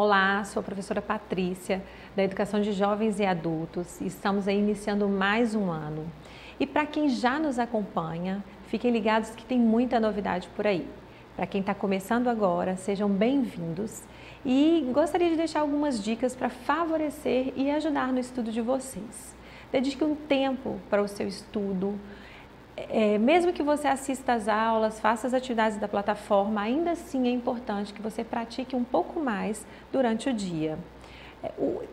Olá, sou a professora Patrícia, da Educação de Jovens e Adultos, e estamos aí iniciando mais um ano. E para quem já nos acompanha, fiquem ligados que tem muita novidade por aí. Para quem está começando agora, sejam bem-vindos e gostaria de deixar algumas dicas para favorecer e ajudar no estudo de vocês. Dedique um tempo para o seu estudo. Mesmo que você assista às aulas, faça as atividades da plataforma, ainda assim é importante que você pratique um pouco mais durante o dia.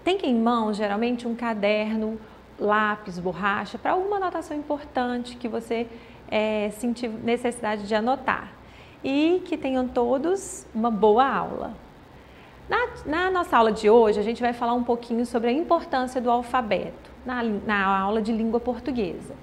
Tenha em mãos, geralmente, um caderno, lápis, borracha, para alguma anotação importante que você sentir necessidade de anotar. E que tenham todos uma boa aula. Na nossa aula de hoje, a gente vai falar um pouquinho sobre a importância do alfabeto, na aula de língua portuguesa.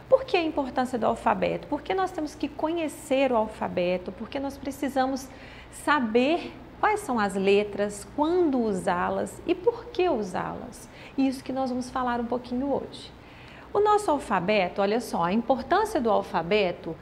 Por que a importância do alfabeto? Porque nós temos que conhecer o alfabeto, porque nós precisamos saber quais são as letras, quando usá-las e por que usá-las. Isso que nós vamos falar um pouquinho hoje. O nosso alfabeto, olha só, a importância do alfabeto,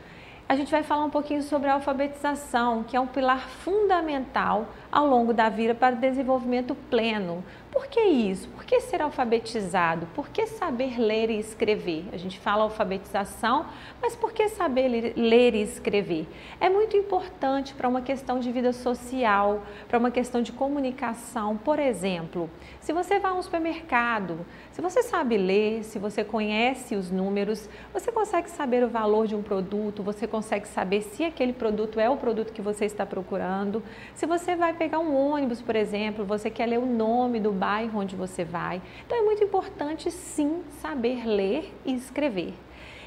a gente vai falar um pouquinho sobre a alfabetização, que é um pilar fundamental ao longo da vida para o desenvolvimento pleno. Por que isso? Por que ser alfabetizado? Por que saber ler e escrever? A gente fala alfabetização, mas por que saber ler e escrever? É muito importante para uma questão de vida social, para uma questão de comunicação. Por exemplo, se você vai a um supermercado, se você sabe ler, se você conhece os números, você consegue saber o valor de um produto, você consegue saber se aquele produto é o produto que você está procurando. Se você vai pegar um ônibus, por exemplo, você quer ler o nome do bairro onde você vai. Então é muito importante sim saber ler e escrever.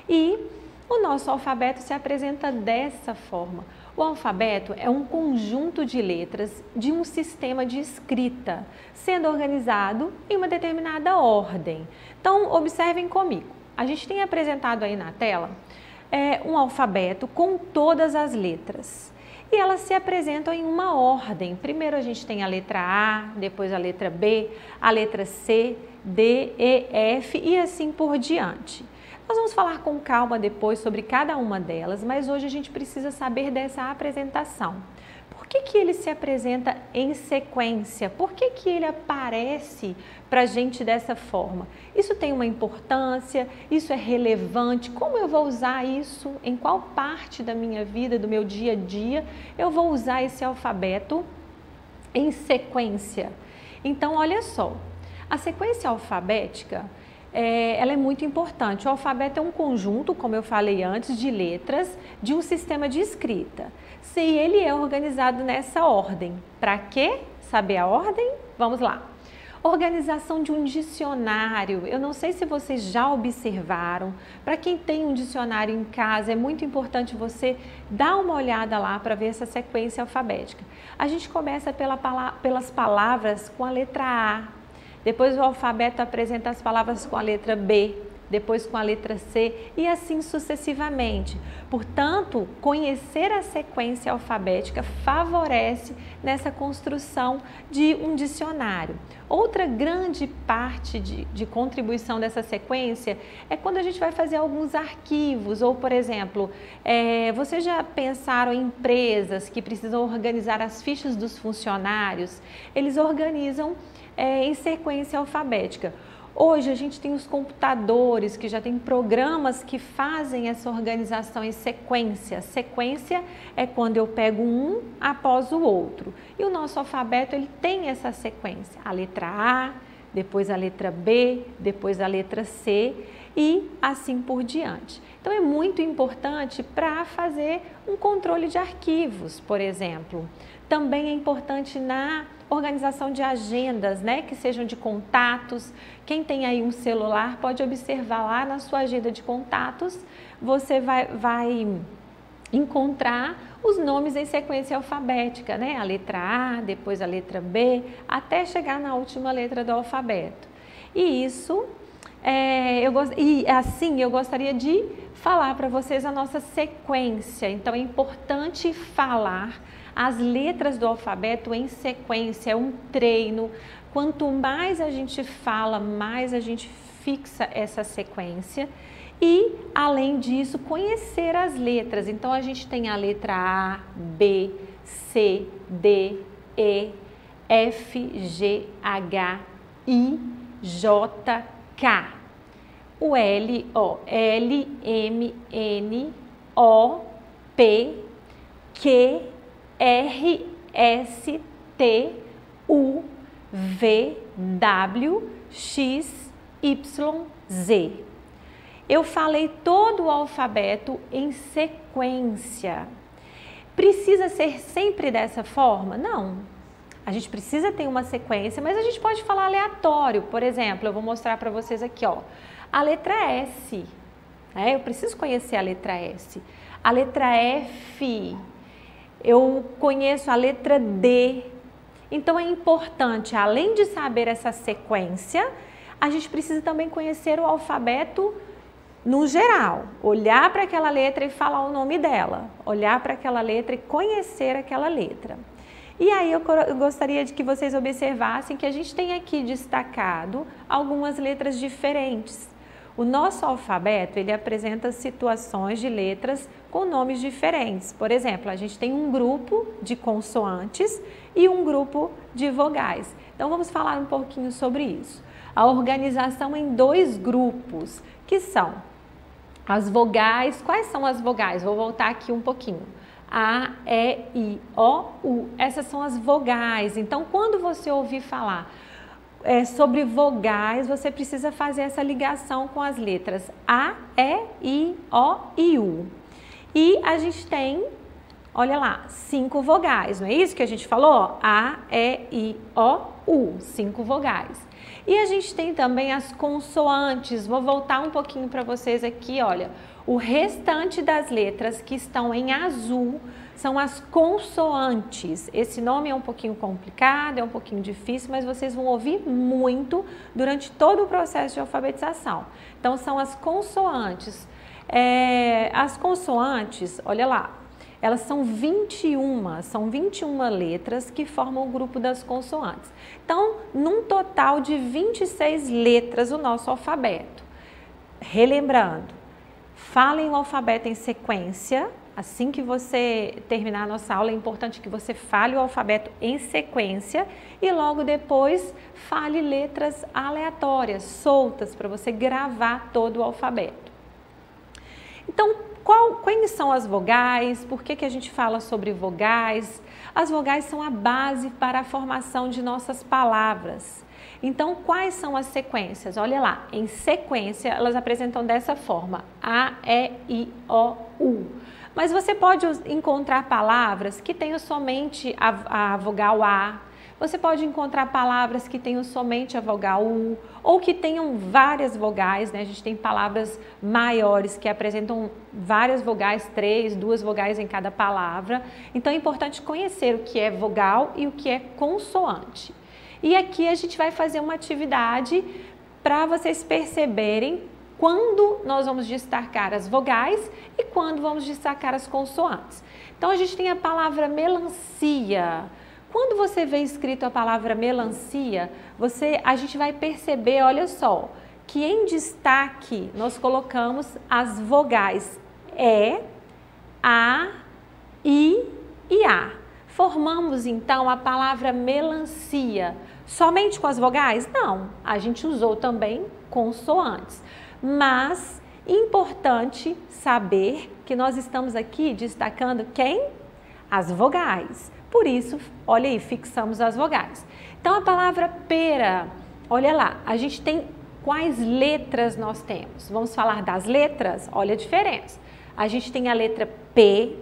E o nosso alfabeto se apresenta dessa forma. O alfabeto é um conjunto de letras de um sistema de escrita, sendo organizado em uma determinada ordem. Então observem comigo. A gente tem apresentado aí na tela um alfabeto com todas as letras. E elas se apresentam em uma ordem. Primeiro a gente tem a letra A, depois a letra B, a letra C, D, E, F e assim por diante. Nós vamos falar com calma depois sobre cada uma delas, mas hoje a gente precisa saber dessa apresentação. Por que ele se apresenta em sequência? Por que ele aparece para a gente dessa forma? Isso tem uma importância? Isso é relevante? Como eu vou usar isso? Em qual parte da minha vida, do meu dia a dia, eu vou usar esse alfabeto em sequência? Então, olha só, a sequência alfabética, ela é muito importante. O alfabeto é um conjunto, como eu falei antes, de letras de um sistema de escrita. Se ele é organizado nessa ordem. Para quê? Saber a ordem? Vamos lá. Organização de um dicionário. Eu não sei se vocês já observaram. Para quem tem um dicionário em casa, é muito importante você dar uma olhada lá para ver essa sequência alfabética. A gente começa pelas palavras com a letra A. Depois o alfabeto apresenta as palavras com a letra B, depois com a letra C e assim sucessivamente. Portanto, conhecer a sequência alfabética favorece nessa construção de um dicionário. Outra grande parte de contribuição dessa sequência é quando a gente vai fazer alguns arquivos, ou por exemplo, vocês já pensaram em empresas que precisam organizar as fichas dos funcionários? Eles organizam em sequência alfabética. Hoje a gente tem os computadores que já tem programas que fazem essa organização em sequência. Sequência é quando eu pego um após o outro. E o nosso alfabeto ele tem essa sequência. A letra A, depois a letra B, depois a letra C e assim por diante. Então é muito importante para fazer um controle de arquivos, por exemplo. Também é importante na organização de agendas, né, que sejam de contatos. Quem tem aí um celular pode observar lá na sua agenda de contatos, você vai encontrar os nomes em sequência alfabética, né? A letra A, depois a letra B, até chegar na última letra do alfabeto. E isso, eu gostaria de falar para vocês a nossa sequência. Então é importante falar as letras do alfabeto em sequência, é um treino. Quanto mais a gente fala, mais a gente fixa essa sequência. E, além disso, conhecer as letras. Então, a gente tem a letra A, B, C, D, E, F, G, H, I, J, K. O L, ó, L, M, N, O, P, Q, R, S, T, U, V, W, X, Y, Z. Eu falei todo o alfabeto em sequência. Precisa ser sempre dessa forma? Não. A gente precisa ter uma sequência, mas a gente pode falar aleatório. Por exemplo, eu vou mostrar para vocês aqui, ó, a letra S. Eu preciso conhecer a letra S. A letra F. Eu conheço a letra D. Então é importante, além de saber essa sequência, a gente precisa também conhecer o alfabeto no geral, olhar para aquela letra e falar o nome dela, olhar para aquela letra e conhecer aquela letra. E aí eu gostaria de que vocês observassem que a gente tem aqui destacado algumas letras diferentes. O nosso alfabeto, ele apresenta situações de letras com nomes diferentes. Por exemplo, a gente tem um grupo de consoantes e um grupo de vogais. Então vamos falar um pouquinho sobre isso. A organização em dois grupos, que são as vogais. Quais são as vogais? Vou voltar aqui um pouquinho. A, E, I, O, U. Essas são as vogais. Então, quando você ouvir falar sobre vogais, você precisa fazer essa ligação com as letras A, E, I, O e U. E a gente tem, olha lá, 5 vogais, não é isso que a gente falou? A, E, I, O, U, 5 vogais. E a gente tem também as consoantes. Vou voltar um pouquinho para vocês aqui, olha. O restante das letras que estão em azul são as consoantes. Esse nome é um pouquinho complicado, é um pouquinho difícil, mas vocês vão ouvir muito durante todo o processo de alfabetização. Então, são as consoantes. As consoantes, olha lá, elas são 21 letras que formam o grupo das consoantes. Então, num total de 26 letras o nosso alfabeto. Relembrando, falem o alfabeto em sequência. Assim que você terminar a nossa aula, é importante que você fale o alfabeto em sequência e logo depois fale letras aleatórias, soltas, para você gravar todo o alfabeto. Então, quais são as vogais? Por que a gente fala sobre vogais? As vogais são a base para a formação de nossas palavras. Então, quais são as sequências? Olha lá, em sequência, elas apresentam dessa forma: A, E, I, O, U. Mas você pode encontrar palavras que tenham somente a vogal A. Você pode encontrar palavras que tenham somente a vogal U, ou que tenham várias vogais, né? A gente tem palavras maiores que apresentam várias vogais, 3, 2 vogais em cada palavra. Então é importante conhecer o que é vogal e o que é consoante. E aqui a gente vai fazer uma atividade para vocês perceberem quando nós vamos destacar as vogais e quando vamos destacar as consoantes. Então a gente tem a palavra melancia. Quando você vê escrito a palavra melancia, a gente vai perceber, olha só, que em destaque nós colocamos as vogais E, A, I e A. Formamos então a palavra melancia somente com as vogais? Não, a gente usou também consoantes. Mas importante saber que nós estamos aqui destacando quem? As vogais. Por isso, olha aí, fixamos as vogais. Então, a palavra pera, olha lá, a gente tem quais letras nós temos? Vamos falar das letras? Olha a diferença. A gente tem a letra P,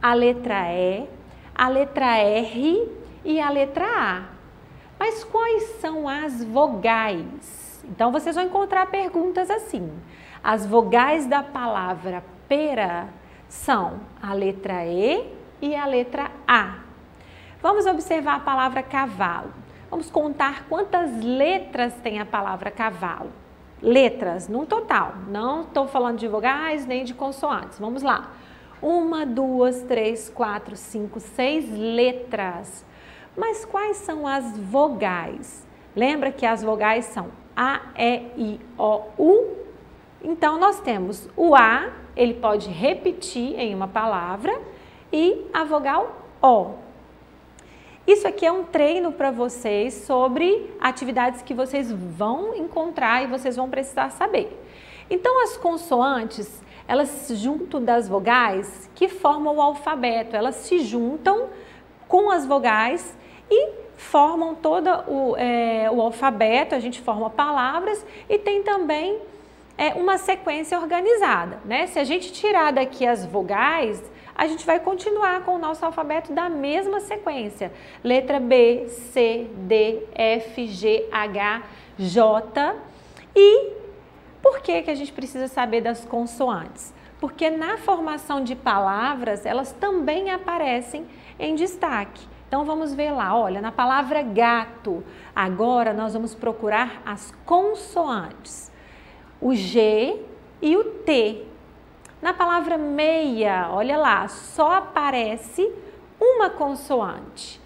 a letra E, a letra R e a letra A. Mas quais são as vogais? Então, vocês vão encontrar perguntas assim. As vogais da palavra pera são a letra E e a letra A. Vamos observar a palavra cavalo. Vamos contar quantas letras tem a palavra cavalo. Letras, num total. Não estou falando de vogais nem de consoantes. Vamos lá. 1, 2, 3, 4, 5, 6 letras. Mas quais são as vogais? Lembra que as vogais são A, E, I, O, U? Então, nós temos o A, ele pode repetir em uma palavra, e a vogal O. Isso aqui é um treino para vocês sobre atividades que vocês vão encontrar e vocês vão precisar saber. Então, as consoantes, elas junto das vogais que formam o alfabeto, elas se juntam com as vogais e formam todo o alfabeto, a gente forma palavras e tem também uma sequência organizada, né? Se a gente tirar daqui as vogais, a gente vai continuar com o nosso alfabeto da mesma sequência. Letra B, C, D, F, G, H, J. E por que a gente precisa saber das consoantes? Porque na formação de palavras, elas também aparecem em destaque. Então, vamos ver lá, olha, na palavra gato, agora nós vamos procurar as consoantes. O G e o T. Na palavra meia, olha lá, só aparece uma consoante.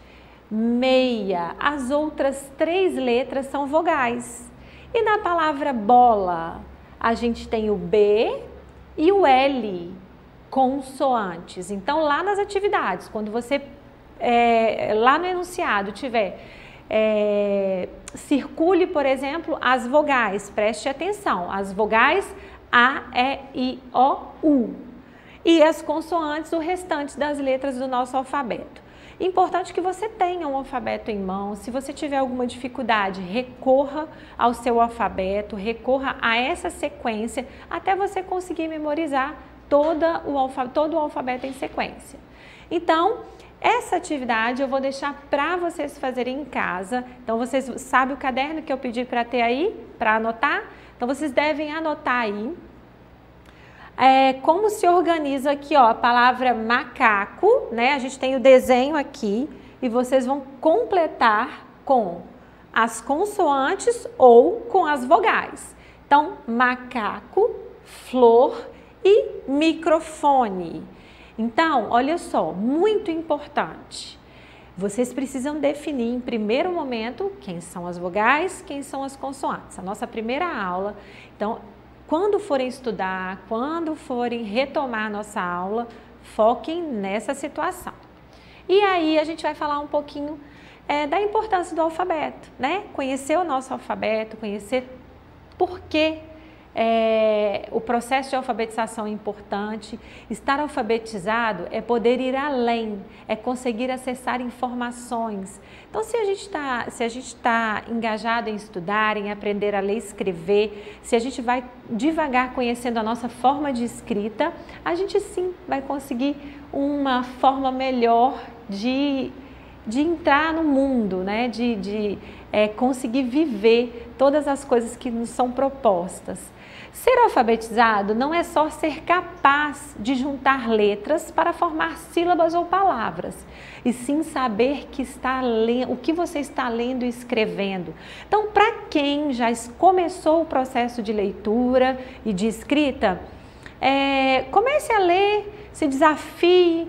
Meia, as outras 3 letras são vogais. E na palavra bola, a gente tem o B e o L, consoantes. Então, lá nas atividades, quando você, lá no enunciado, tiver... circule, por exemplo, as vogais, preste atenção, as vogais A, E, I, O, U e as consoantes, o restante das letras do nosso alfabeto. Importante que você tenha um alfabeto em mão, se você tiver alguma dificuldade, recorra ao seu alfabeto, recorra a essa sequência até você conseguir memorizar todo o alfabeto em sequência. Então, essa atividade eu vou deixar para vocês fazerem em casa. Então, vocês sabem o caderno que eu pedi para ter aí, para anotar? Então, vocês devem anotar aí. Como se organiza aqui, ó, a palavra macaco, né? A gente tem o desenho aqui e vocês vão completar com as consoantes ou com as vogais. Então, macaco, flor e microfone. Então, olha só, muito importante. Vocês precisam definir em primeiro momento quem são as vogais, quem são as consoantes. A nossa primeira aula. Então, quando forem estudar, quando forem retomar a nossa aula, foquem nessa situação. E aí a gente vai falar um pouquinho da importância do alfabeto, né? Conhecer o nosso alfabeto, conhecer por que o processo de alfabetização é importante. Estar alfabetizado é poder ir além, é conseguir acessar informações. Então, se a gente está engajado em estudar, em aprender a ler e escrever, se a gente vai devagar conhecendo a nossa forma de escrita, a gente sim vai conseguir uma forma melhor de entrar no mundo, né? de conseguir viver todas as coisas que nos são propostas. Ser alfabetizado não é só ser capaz de juntar letras para formar sílabas ou palavras, e sim saber o que você está lendo e escrevendo. Então, para quem já começou o processo de leitura e de escrita, comece a ler, se desafie,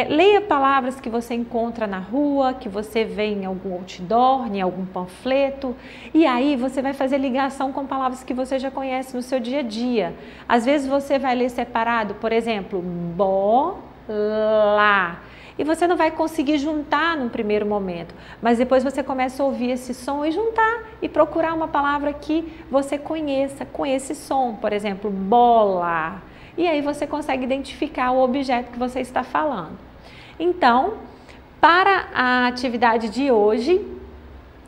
leia palavras que você encontra na rua, que você vê em algum outdoor, em algum panfleto, e aí você vai fazer ligação com palavras que você já conhece no seu dia a dia. Às vezes você vai ler separado, por exemplo, bola, e você não vai conseguir juntar no primeiro momento, mas depois você começa a ouvir esse som e juntar e procurar uma palavra que você conheça com esse som, por exemplo, bola. E aí você consegue identificar o objeto que você está falando. Então, para a atividade de hoje,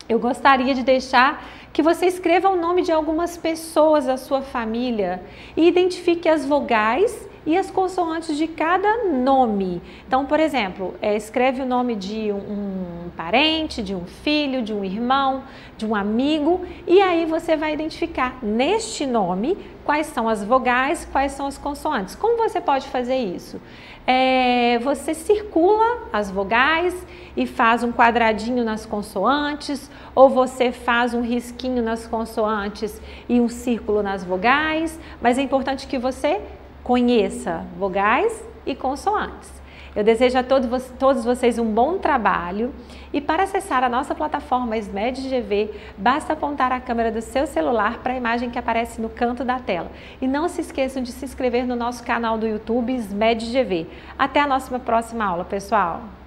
eu gostaria de deixar que você escreva o nome de algumas pessoas da sua família e identifique as vogais e as consoantes de cada nome. Então, por exemplo, escreve o nome de um parente, de um filho, de um irmão, de um amigo, e aí você vai identificar neste nome quais são as vogais, quais são as consoantes. Como você pode fazer isso? Você circula as vogais e faz um quadradinho nas consoantes, ou você faz um risquinho nas consoantes e um círculo nas vogais, mas é importante que você conheça vogais e consoantes. Eu desejo a todos vocês um bom trabalho e para acessar a nossa plataforma SMED-GV, basta apontar a câmera do seu celular para a imagem que aparece no canto da tela. E não se esqueçam de se inscrever no nosso canal do YouTube SMED-GV. Até a nossa próxima aula, pessoal!